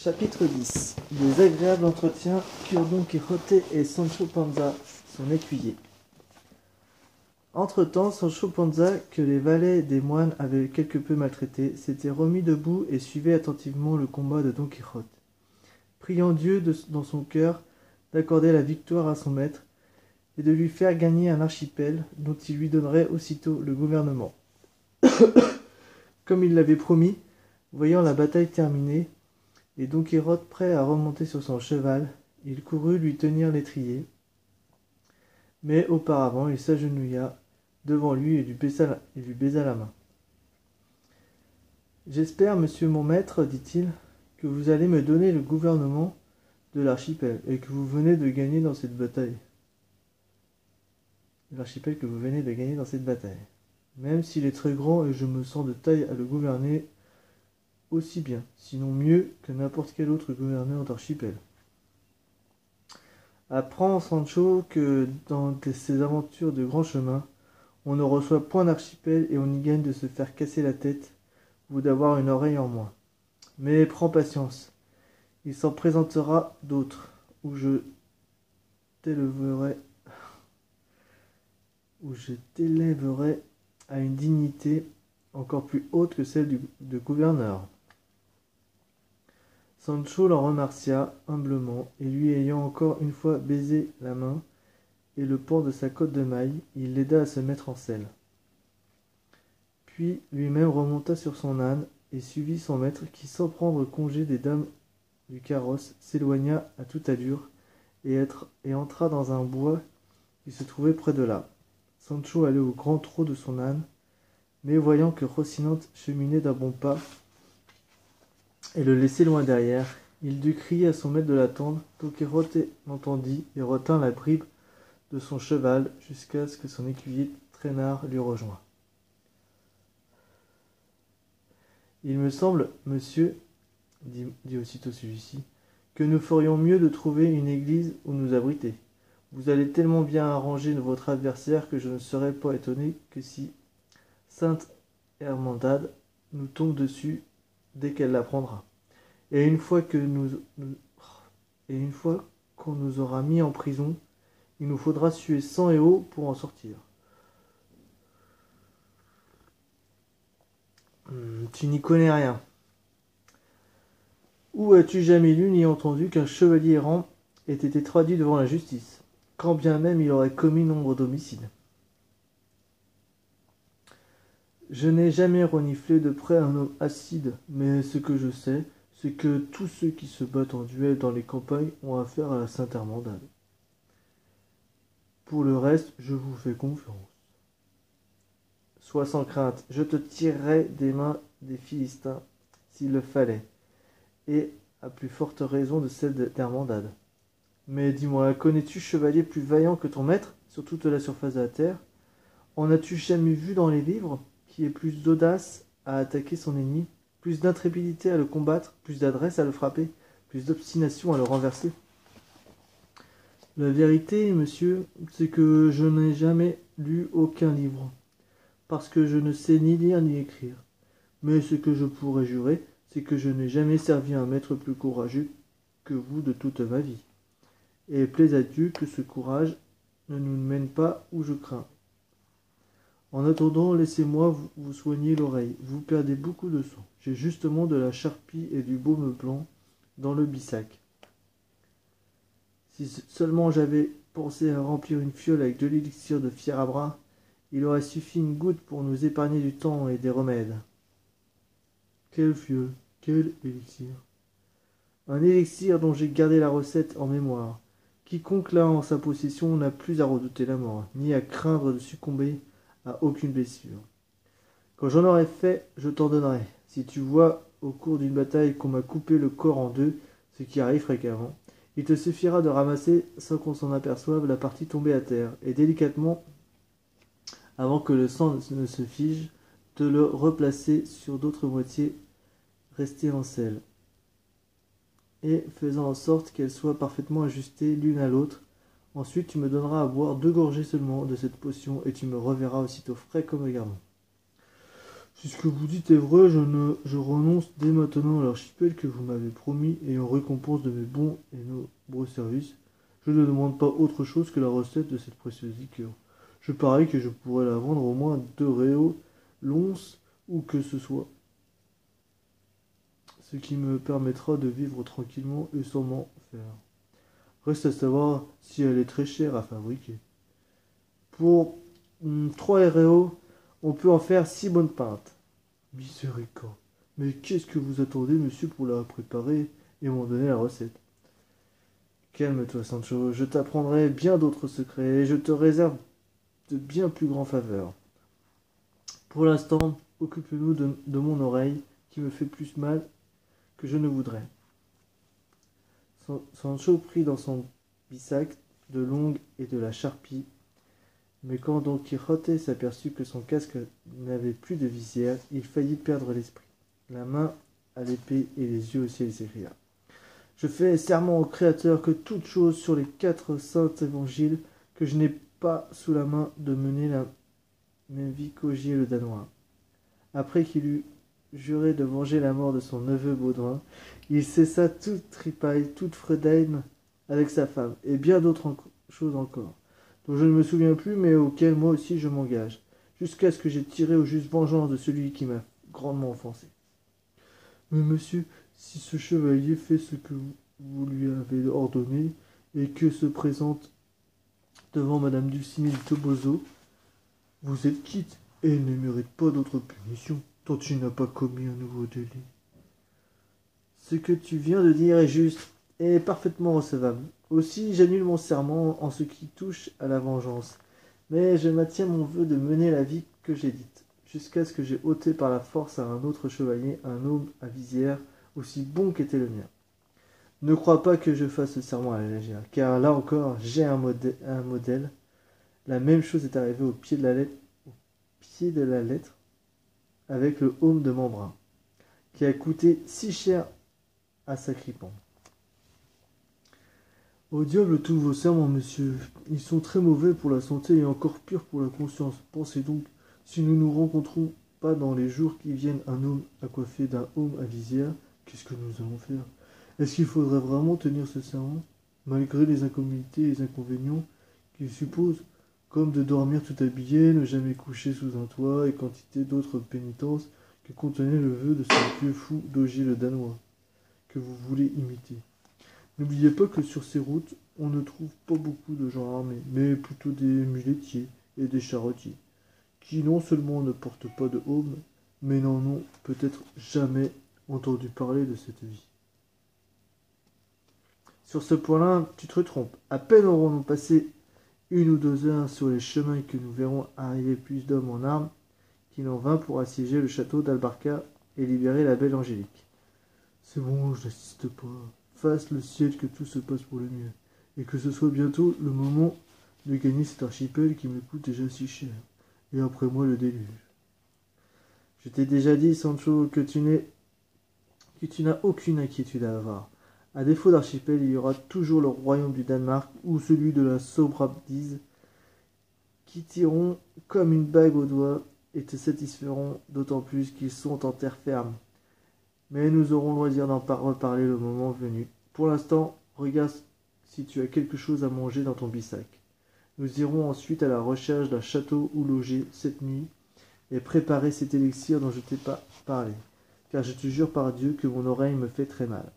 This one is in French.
Chapitre 10. Des agréables entretiens qu'eurent Don Quijote et Sancho Panza, son écuyer. Entre-temps, Sancho Panza, que les valets des moines avaient quelque peu maltraité, s'était remis debout et suivait attentivement le combat de Don Quijote, priant Dieu dans son cœur d'accorder la victoire à son maître et de lui faire gagner un archipel dont il lui donnerait aussitôt le gouvernement. Comme il l'avait promis, voyant la bataille terminée, et Don Quijote prêt à remonter sur son cheval, il courut lui tenir l'étrier. Mais auparavant, il s'agenouilla devant lui et lui baisa la main. « J'espère, monsieur mon maître, dit-il, que vous allez me donner le gouvernement de l'archipel et que vous venez de gagner dans cette bataille. L'archipel que vous venez de gagner dans cette bataille. Même s'il est très grand et je me sens de taille à le gouverner aussi bien, sinon mieux que n'importe quel autre gouverneur d'archipel. Apprends, Sancho, que dans ces aventures de grand chemin, on ne reçoit point d'archipel et on y gagne de se faire casser la tête ou d'avoir une oreille en moins. Mais prends patience, il s'en présentera d'autres, où je t'élèverai à une dignité encore plus haute que celle de gouverneur. Sancho l'en remercia humblement, et lui ayant encore une fois baisé la main et le pan de sa cotte de maille, il l'aida à se mettre en selle. Puis lui-même remonta sur son âne et suivit son maître qui, sans prendre congé des dames du carrosse, s'éloigna à toute allure et entra dans un bois qui se trouvait près de là. Sancho allait au grand trot de son âne, mais voyant que Rocinante cheminait d'un bon pas et le laissait loin derrière, il dut crier à son maître de l'attendre. Don Quijote l'entendit et retint la bride de son cheval jusqu'à ce que son écuyer traînard lui rejoint. « Il me semble, monsieur, dit aussitôt celui-ci, que nous ferions mieux de trouver une église où nous abriter. Vous allez tellement bien arranger votre adversaire que je ne serais pas étonné que si Sainte Hermandad nous tombe dessus dès qu'elle l'apprendra. Et une fois qu'on nous aura mis en prison, il nous faudra suer sang et eau pour en sortir. Tu n'y connais rien. Où as-tu jamais lu ni entendu qu'un chevalier errant ait été traduit devant la justice, quand bien même il aurait commis nombre d'homicides? Je n'ai jamais reniflé de près un homme acide, mais ce que je sais, c'est que tous ceux qui se battent en duel dans les campagnes ont affaire à la Sainte Hermandad. Pour le reste, je vous fais confiance. Sois sans crainte, je te tirerai des mains des Philistins, s'il le fallait, et à plus forte raison de celle d'Hermandad. Mais dis-moi, connais-tu chevalier plus vaillant que ton maître sur toute la surface de la terre? En as-tu jamais vu dans les livres qui ait plus d'audace à attaquer son ennemi, plus d'intrépidité à le combattre, plus d'adresse à le frapper, plus d'obstination à le renverser? La vérité, monsieur, c'est que je n'ai jamais lu aucun livre, parce que je ne sais ni lire ni écrire. Mais ce que je pourrais jurer, c'est que je n'ai jamais servi un maître plus courageux que vous de toute ma vie. Et plaise à Dieu que ce courage ne nous mène pas où je crains. En attendant, laissez-moi vous soigner l'oreille. Vous perdez beaucoup de sang. J'ai justement de la charpie et du baume blanc dans le bissac. Si seulement j'avais pensé à remplir une fiole avec de l'élixir de fier à bras, il aurait suffi une goutte pour nous épargner du temps et des remèdes. Quelle fiole, quel élixir? Un élixir dont j'ai gardé la recette en mémoire. Quiconque l'a en sa possession n'a plus à redouter la mort, ni à craindre de succomber à aucune blessure. Quand j'en aurai fait, je t'en donnerai. Si tu vois au cours d'une bataille qu'on m'a coupé le corps en deux, ce qui arrive fréquemment, il te suffira de ramasser, sans qu'on s'en aperçoive, la partie tombée à terre, et délicatement, avant que le sang ne se fige, de le replacer sur d'autres moitiés restées en selle, et faisant en sorte qu'elles soient parfaitement ajustées l'une à l'autre. Ensuite tu me donneras à boire 2 gorgées seulement de cette potion, et tu me reverras aussitôt frais comme un gardon. Si ce que vous dites est vrai, je renonce dès maintenant à l'archipel que vous m'avez promis, et en récompense de mes bons et nombreux services, je ne demande pas autre chose que la recette de cette précieuse liqueur. Je parie que je pourrais la vendre au moins 2 réaux l'once, ou que ce soit, ce qui me permettra de vivre tranquillement et sans m'en faire. Reste à savoir si elle est très chère à fabriquer. Pour 3 réaux, on peut en faire 6 bonnes pintes. Miséricorde. Mais qu'est-ce que vous attendez, monsieur, pour la préparer et m'en donner la recette? Calme-toi, Sancho, je t'apprendrai bien d'autres secrets et je te réserve de bien plus grands faveurs. Pour l'instant, occupe-nous de mon oreille, qui me fait plus mal que je ne voudrais. Sancho prit dans son bissac de l'ongle et de la charpie, mais quand Don Quichotte s'aperçut que son casque n'avait plus de visière, il faillit perdre l'esprit. La main à l'épée et les yeux au ciel, il s'écria: Je fais serment au Créateur que toute chose sur les 4 saints évangiles, que je n'ai pas sous la main de mener la même vie qu'Ogier le Danois. Après qu'il eut juré de venger la mort de son neveu Baudouin, il cessa toute tripaille, toute fredaine avec sa femme, et bien d'autres choses encore, dont je ne me souviens plus, mais auxquelles moi aussi je m'engage, jusqu'à ce que j'aie tiré au juste vengeance de celui qui m'a grandement offensé. Mais monsieur, si ce chevalier fait ce que vous lui avez ordonné, et que se présente devant madame Dulcinée du Toboso, vous êtes quitte, et il ne mérite pas d'autre punition, tant il n'a pas commis un nouveau délit. Ce que tu viens de dire est juste, et parfaitement recevable. Aussi, j'annule mon serment en ce qui touche à la vengeance, mais je maintiens mon vœu de mener la vie que j'ai dite, jusqu'à ce que j'aie ôté par la force à un autre chevalier un homme à visière aussi bon qu'était le mien. Ne crois pas que je fasse ce serment à la légère, car là encore, j'ai un modèle. La même chose est arrivée au pied de la lettre, avec le aume de Membrun, qui a coûté si cher à Sacripant. Au diable tous vos serments, monsieur. Ils sont très mauvais pour la santé et encore pire pour la conscience. Pensez donc, si nous nous rencontrons pas dans les jours qui viennent un homme accoiffé d'un aume à visière, qu'est-ce que nous allons faire? Est-ce qu'il faudrait vraiment tenir ce serment, malgré les incommodités et les inconvénients qu'il suppose, comme de dormir tout habillé, ne jamais coucher sous un toit, et quantité d'autres pénitences que contenait le vœu de ce vieux fou d'Ogier le Danois, que vous voulez imiter? N'oubliez pas que sur ces routes, on ne trouve pas beaucoup de gens armés, mais plutôt des muletiers et des charretiers, qui non seulement ne portent pas de aume, mais n'en ont peut-être jamais entendu parler de cette vie. Sur ce point-là, tu te trompes. À peine aurons-nous passé 1 ou 2 heures sur les chemins que nous verrons arriver plus d'hommes en armes qu'il en vint pour assiéger le château d'Albarca et libérer la belle Angélique. C'est bon, je n'insiste pas. Fasse le ciel que tout se passe pour le mieux, et que ce soit bientôt le moment de gagner cet archipel qui me coûte déjà si cher, et après moi le déluge. Je t'ai déjà dit, Sancho, que tu n'as aucune inquiétude à avoir. À défaut d'archipel, il y aura toujours le royaume du Danemark ou celui de la Sobrabdise qui tireront comme une bague au doigt et te satisferont, d'autant plus qu'ils sont en terre ferme. Mais nous aurons loisir d'en reparler le moment venu. Pour l'instant, regarde si tu as quelque chose à manger dans ton bissac. Nous irons ensuite à la recherche d'un château où loger cette nuit et préparer cet élixir dont je t'ai pas parlé, car je te jure par Dieu que mon oreille me fait très mal.